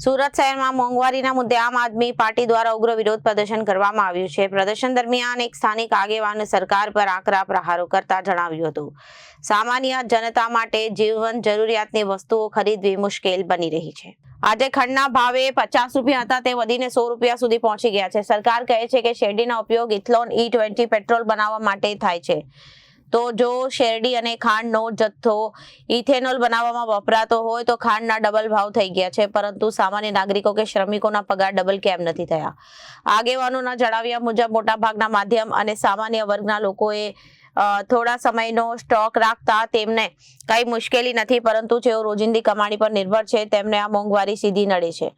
સુરત શહેરમાં મોંઘવારીના મુદ્દે આમ આદમી પાર્ટી દ્વારા ઉગ્ર વિરોધ પ્રદર્શન કરવામાં આવ્યું છે। પ્રદર્શન દરમિયાન એક સ્થાનિક આગેવાને સરકાર પર આકરા પ્રહારો કરતા જણાવ્યું હતું, સામાન્ય જનતા માટે જીવન જરૂરિયાતની વસ્તુઓ ખરીદવી મુશ્કેલ બની રહી છે। આજે ખંડના ભાવે 50 રૂપિયા હતા તે વધીને 100 રૂપિયા સુધી પહોંચી ગયા છે। સરકાર કહે છે કે શેરડીનો ઉપયોગ ઇથેનોલ E20 પેટ્રોલ બનાવવા માટે થાય છે, તો જો શેરડી અને ખાંડનો જથ્થો ઇથેનોલ બનાવવામાં વપરાતો હોય તો ખાંડના ડબલ ભાવ થઈ ગયા છે, પરંતુ સામાન્ય નાગરિકો કે શ્રમિકોના પગાર ડબલ કેમ નથી થયા? આગેવાનોના જણાવ્યા મુજબ મોટાભાગના માધ્યમ અને સામાન્ય વર્ગના લોકોએ થોડા સમયનો સ્ટોક રાખતા તેમને કઈ મુશ્કેલી નથી, પરંતુ જેઓ રોજિંદી કમાણી પર નિર્ભર છે તેમને આ મોંઘવારી સીધી નડે છે।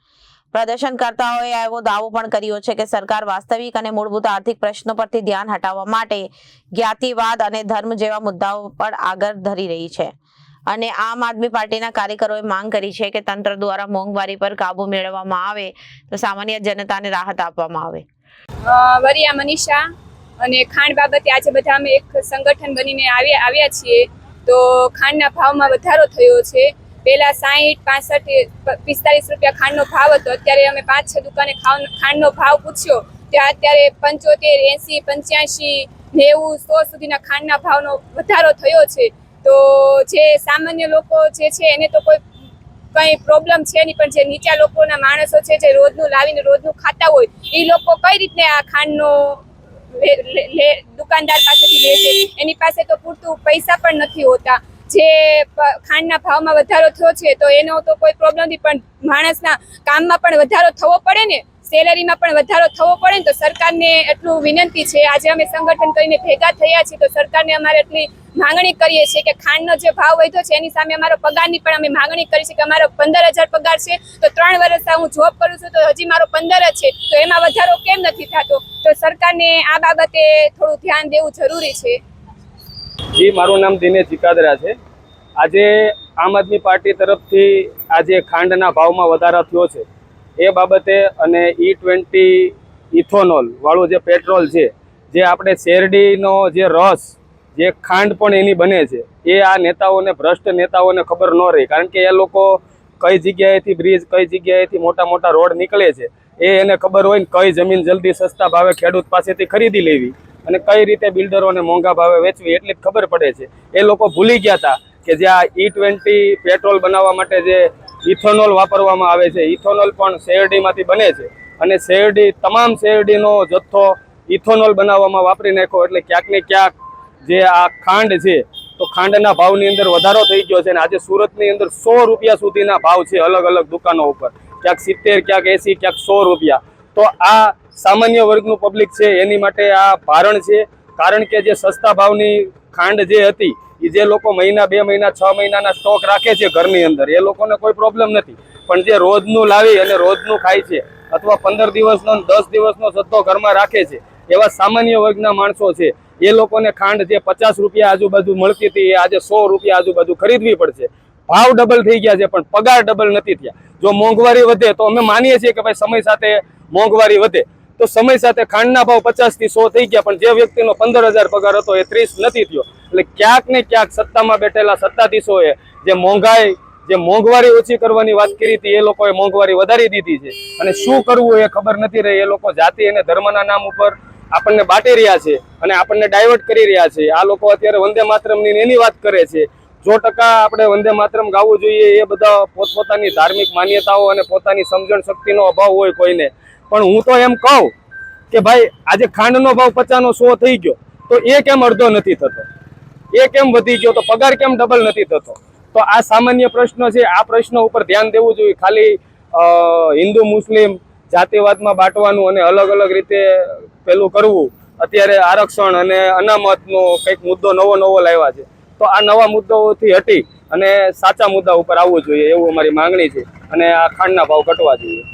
પ્રદર્શનકર્તાઓએ એવો દાવો પણ કર્યો છે કે સરકાર વાસ્તવિક અને મૂળભૂત આર્થિક પ્રશ્નો પરથી ધ્યાન હટાવવા માટે જ્ઞાતિવાદ અને ધર્મ જેવા મુદ્દાઓ પર આગળ ધરી રહી છે અને આમ આદમી પાર્ટીના કાર્યકરોએ માંગ કરી છે કે તંત્ર દ્વારા મોંઘવારી પર કાબુ મેળવવામાં આવે તો સામાન્ય જનતાને રાહત આપવામાં આવે। વરિયા મનીષા અને ખાંડ બાબતે આજે બધા અમે એક સંગઠન બનીને આવ્યા છીએ। તો ખાંડના ભાવમાં વધારો થયો છે। પહેલા 60, 65, 45 રૂપિયા ખાંડનો ભાવ હતો, અત્યારે અમે 5-6 દુકાને ખાંડનો ભાવ પૂછ્યો ત્યાં અત્યારે 75, 80, 85, 90, 100 સુધીના ખાંડના ભાવનો વધારો થયો છે। તો જે સામાન્ય લોકો જે છે એને તો કંઈ પ્રોબ્લેમ છે નહીં, પણ જે નીચા લોકોના માણસો છે જે રોજનું લાવીને રોજનું ખાતા હોય એ લોકો કઈ રીતે આ ખાંડનો દુકાનદાર પાસેથી લે છે? એની પાસે તો પૂરતું પૈસા પણ નથી હોતા। જે ખાંડના ભાવમાં વધારો થયો છે તો એનો તો કોઈ પ્રોબ્લેમ નથી, પણ માણસના કામમાં પણ વધારો થવો પડે ને, સેલેરીમાં પણ વધારો થવો પડે ને। તો સરકારને એટલું વિનંતી છે, આજે અમે સંગઠન કરીને ભેગા થયા છીએ તો સરકારને અમારે એટલી માંગણી કરીએ છીએ કે ખાંડનો જે ભાવ વધ્યો છે એની સામે અમારો પગારની પણ અમે માંગણી કરી છે કે અમારો 15,000 પગાર છે, તો 3 વર્ષ હું જોબ કરું છું તો હજી મારો 15 જ છે, તો એમાં વધારો કેમ નથી થતો? તો સરકારને આ બાબતે થોડું ધ્યાન દેવું જરૂરી છે। જી, મારું નામ દિનેશ જીકાદરા છે। આજે આમ આદમી પાર્ટી તરફથી આજે ખાંડના ભાવમાં વધારો થયો છે એ બાબતે અને E20 ઇથોનોલ વાળું જે પેટ્રોલ છે, જે આપણે શેરડીનો જે રસ, જે ખાંડ પણ એની બને છે, એ આ નેતાઓને, ભ્રષ્ટ નેતાઓને ખબર ન રહી, કારણ કે એ લોકો કઈ જગ્યાએથી બ્રિજ, કઈ જગ્યાએથી મોટા મોટા રોડ નીકળે છે એ એને ખબર હોય ને કઈ જમીન જલ્દી સસ્તા ભાવે ખેડૂત પાસેથી ખરીદી લેવી અને કઈ રીતે બિલ્ડરોને મોંઘા ભાવે વેચવી એટલી જ ખબર પડે છે। એ લોકો ભૂલી ગયા હતા કે જે આ E20 પેટ્રોલ બનાવવા માટે જે ઇથોનોલ વાપરવામાં આવે છે, ઇથોનોલ પણ શેરડીમાંથી બને છે અને શેરડી, તમામ શેરડીનો જથ્થો ઇથોનોલ બનાવવામાં વાપરી નાખ્યો, એટલે ક્યાંક ને ક્યાંક જે આ ખાંડ છે તો ખાંડના ભાવની અંદર વધારો થઈ ગયો છે અને આજે સુરતની અંદર 100 રૂપિયા સુધીના ભાવ છે અલગ અલગ દુકાનો ઉપર, ક્યાંક 70, ક્યાંક 80, ક્યાંક 100 રૂપિયા। તો આ સામાન્ય વર્ગનું પબ્લિક છે એની માટે આ ભારણ છે, કારણ કે જે સસ્તા ભાવની ખાંડ જે હતી એ જે લોકો મહિના, 2 મહિના, 6 મહિનાના સ્ટોક રાખે છે ઘરની અંદર, એ લોકોને કોઈ પ્રોબ્લેમ નથી, પણ જે રોજનું લાવી અને રોજનું ખાય છે અથવા 15 દિવસનો, 10 દિવસનો જથ્થો ઘરમાં રાખે છે, એવા સામાન્ય વર્ગના માણસો છે, એ લોકોને ખાંડ જે 50 રૂપિયા આજુબાજુ મળતી હતી એ આજે 100 રૂપિયા આજુબાજુ ખરીદવી પડશે। ભાવ ડબલ થઈ ગયા છે પણ પગાર ડબલ નથી થયા। જો મોંઘવારી વધે તો અમે માનીએ છીએ કે ભાઈ સમય સાથે મોંઘવારી વધે, તો સમય સાથે ખાંડના ભાવ 50 થી 100 થઈ ગયા, પણ જે વ્યક્તિનો 15,000 પગાર હતો એ 30 નથી થયો। એટલે ક્યાંક ને ક્યાંક સત્તામાં બેઠેલા સત્તાધીશોએ જે મોંઘવારી ઓછી કરવાની વાત કરી હતી એ લોકોએ મોંઘવારી વધારી દીધી છે અને શું કરવું એ ખબર નથી રહી। એ લોકો જાતિ અને ધર્મના નામ ઉપર આપણને બાટી રહ્યા છે અને આપણને ડાયવર્ટ કરી રહ્યા છે। આ લોકો અત્યારે વંદે માતરમની એની વાત કરે છે। 100% આપણે વંદે માતરમ ગાવું જોઈએ, એ બધા પોતપોતાની ધાર્મિક માન્યતાઓ અને પોતાની સમજણ શક્તિનો અભાવ હોય કોઈને, પણ હું તો એમ કહું કે ભાઈ આજે ખાંડનો ભાવ 50 નો 100 થઈ ગયો તો એ કેમ અડધો નથી થતો? એ કેમ વધી ગયો? તો પગાર કેમ ડબલ નથી થતો? તો આ સામાન્ય પ્રશ્ન છે, આ પ્રશ્ન ઉપર ધ્યાન દેવું જોઈએ। ખાલી હિન્દુ મુસ્લિમ જાતિવાદમાં બાંટવાનું અને અલગ અલગ રીતે પેલું કરવું, અત્યારે આરક્ષણ અને અનામતનો કંઈક મુદ્દો નવો લાવ્યા છે, તો આ નવા મુદ્દાઓથી હટી અને સાચા મુદ્દા ઉપર આવવું જોઈએ એવું અમારી માંગણી છે અને આ ખાંડના ભાવ ઘટવા જોઈએ।